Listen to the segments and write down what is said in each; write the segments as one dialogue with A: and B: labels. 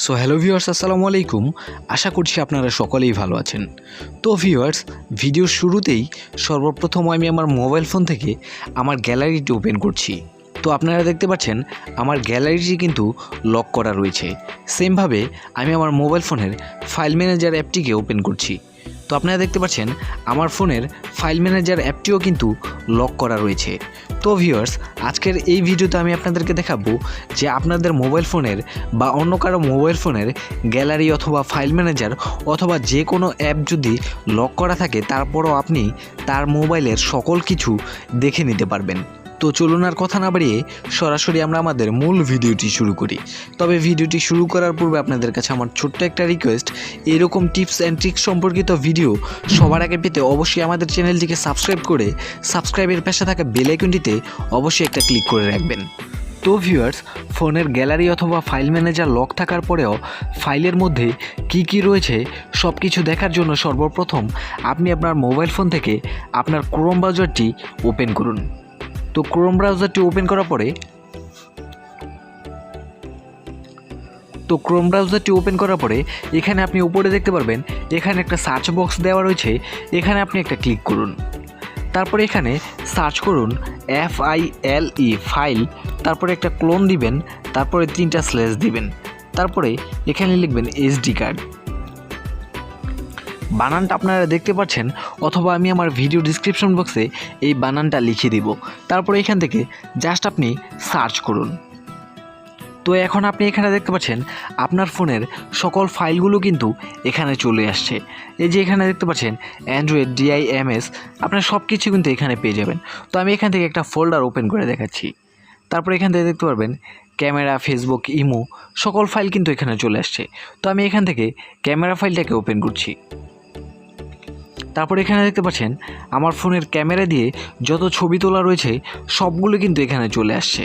A: So hello viewers, আসসালামু আলাইকুম। আশা করছি আপনারা সকলেই ভালো আছেন। তো ভিউয়ার্স, ভিডিওর শুরুতেই সর্বপ্রথম আমি আমার মোবাইল ফোন থেকে আমার গ্যালারিটি ওপেন করছি। তো আপনারা দেখতে পাচ্ছেন আমার গ্যালারিটি কিন্তু লক করা রয়েছে। সেমভাবে আমি আমার মোবাইল ফোনের ফাইল ম্যানেজার অ্যাপটিকে ওপেন করছি। তো আপনারা দেখতে পাচ্ছেন আমার ফোনের ফাইল ম্যানেজার অ্যাপটিও কিন্তু লক করা রয়েছে। তো ভিউয়ার্স, আজকের এই ভিডিওতে আমি আপনাদেরকে দেখাবো যে আপনাদের মোবাইল ফোনের বা অন্য কারো মোবাইল ফোনের গ্যালারি অথবা ফাইল ম্যানেজার অথবা যে কোনো অ্যাপ যদি লক করা থাকে তারপরও আপনি তার মোবাইলের সকল কিছু দেখে নিতে পারবেন। তো চলুন আর কথা না বাড়িয়ে সরাসরি আমরা আমাদের মূল ভিডিওটি শুরু করি। তবে ভিডিওটি শুরু করার পূর্বে আপনাদের কাছে আমার ছোট্ট একটা রিকোয়েস্ট, এরকম টিপস অ্যান্ড ট্রিক্স সম্পর্কিত ভিডিও সবার আগে পেতে অবশ্যই আমাদের চ্যানেলটিকে সাবস্ক্রাইব করে সাবস্ক্রাইবের পাশে থাকা বেল আইকনটিতে অবশ্যই একটা ক্লিক করে রাখবেন। তো ভিউয়ার্স, ফোনের গ্যালারি অথবা ফাইল ম্যানেজার লক থাকার পরেও ফাইলের মধ্যে কি কি রয়েছে সব কিছু দেখার জন্য সর্বপ্রথম আপনি আপনার মোবাইল ফোন থেকে আপনার ক্রোম ব্রাউজারটি ওপেন করুন। তো ক্রোম ব্রাউজারটি ওপেন করার পরে এখানে আপনি উপরে দেখতে পারবেন এখানে একটা সার্চ বক্স দেওয়া রয়েছে, এখানে আপনি একটা ক্লিক করুন। তারপরে এখানে সার্চ করুন FILE ফাইল, তারপরে একটা ক্লোন দিবেন, তারপরে 3টা স্ল্যাশ দিবেন, তারপরে এখানে লিখবেন SD কার্ড। বানানটা আপনারা দেখতে পাচ্ছেন অথবা আমি আমার ভিডিও ডিসক্রিপশন বক্সে এই বানানটা লিখে দিব। তারপরে এখান থেকে জাস্ট আপনি সার্চ করুন। তো এখন আপনি এখানে দেখতে পাচ্ছেন আপনার ফোনের সকল ফাইলগুলো কিন্তু এখানে চলে আসছে। এই যে এখানে দেখতে পাচ্ছেন অ্যান্ড্রয়েড DIMS, আপনার সব কিছু কিন্তু এখানে পেয়ে যাবেন। তো আমি এখান থেকে একটা ফোল্ডার ওপেন করে দেখাচ্ছি। তারপরে এখান থেকে দেখতে পারবেন ক্যামেরা, ফেসবুক, ইমো সকল ফাইল কিন্তু এখানে চলে আসছে। তো আমি এখান থেকে ক্যামেরা ফাইলটাকে ওপেন করছি। তারপর এখানে দেখতে পাচ্ছেন আমার ফোনের ক্যামেরা দিয়ে যত ছবি তোলা রয়েছে সবগুলো কিন্তু এখানে চলে আসছে।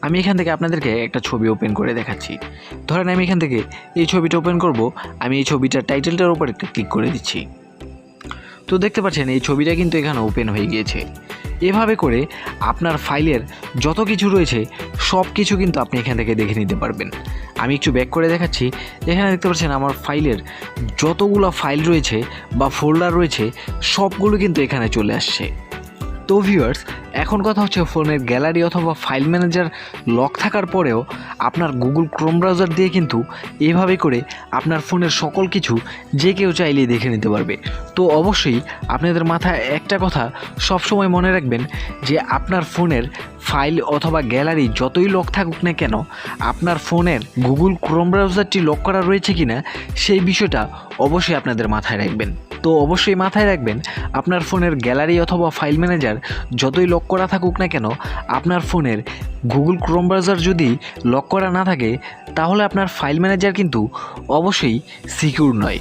A: আমি এখান থেকে আপনাদেরকে একটা ছবি ওপেন করে দেখাচ্ছি। ধরেন আমি এখান থেকে এই ছবিটা ওপেন করব, আমি এই ছবিটার টাইটেলটার উপর একটা ক্লিক করে দিচ্ছি। তো দেখতে পাচ্ছেন এই ছবিটা কিন্তু এখানে ওপেন হয়ে গিয়েছে। এভাবে করে আপনার ফাইলের যত কিছু রয়েছে সব কিছু কিন্তু আপনি এখান থেকে দেখে নিতে পারবেন। আমি একটু ব্যাক করে দেখাচ্ছি। এখানে দেখতে পাচ্ছেন আমার ফাইলের যতগুলো ফাইল রয়েছে বা ফোল্ডার রয়েছে সবগুলো কিন্তু এখানে চলে আসছে। তো ভিউয়ার্স, এখন কথা হচ্ছে ফোনের গ্যালারি অথবা ফাইল ম্যানেজার লক থাকার পরেও আপনার গুগল ক্রোম ব্রাউজার দিয়ে কিন্তু এভাবে করে আপনার ফোনের সকল কিছু যে কেউ চাইলেই দেখে নিতে পারবে। তো অবশ্যই আপনাদের মাথায় একটা কথা সবসময় মনে রাখবেন যে আপনার ফোনের ফাইল অথবা গ্যালারি যতই লক থাকুক না কেন আপনার ফোনের গুগল ক্রোম ব্রাউজারটি লক করা রয়েছে কিনা সেই বিষয়টা অবশ্যই আপনাদের মাথায় রাখবেন। তো অবশ্যই মাথায় রাখবেন আপনার ফোনের গ্যালারি অথবা ফাইল ম্যানেজার যতই লক করা থাকুক না কেন আপনার ফোনের গুগল ক্রোম ব্রাউজার যদি লক করা না থাকে তাহলে আপনার ফাইল ম্যানেজার কিন্তু অবশ্যই সিকিউর নয়।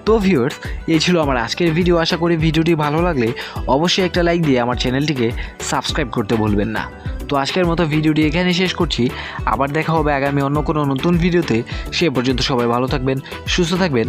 A: তো ভিউয়ার্স, এই ছিল আমার আজকের ভিডিও। আশা করি ভিডিওটি ভালো লাগলে অবশ্যই একটা লাইক দিয়ে আমার চ্যানেলটিকে সাবস্ক্রাইব করতে ভুলবেন না। তো আজকের মতো ভিডিওটি এখানে শেষ করছি। আবার দেখা হবে আগামী অন্য কোনো নতুন ভিডিওতে। সে পর্যন্ত সবাই ভালো থাকবেন, সুস্থ থাকবেন।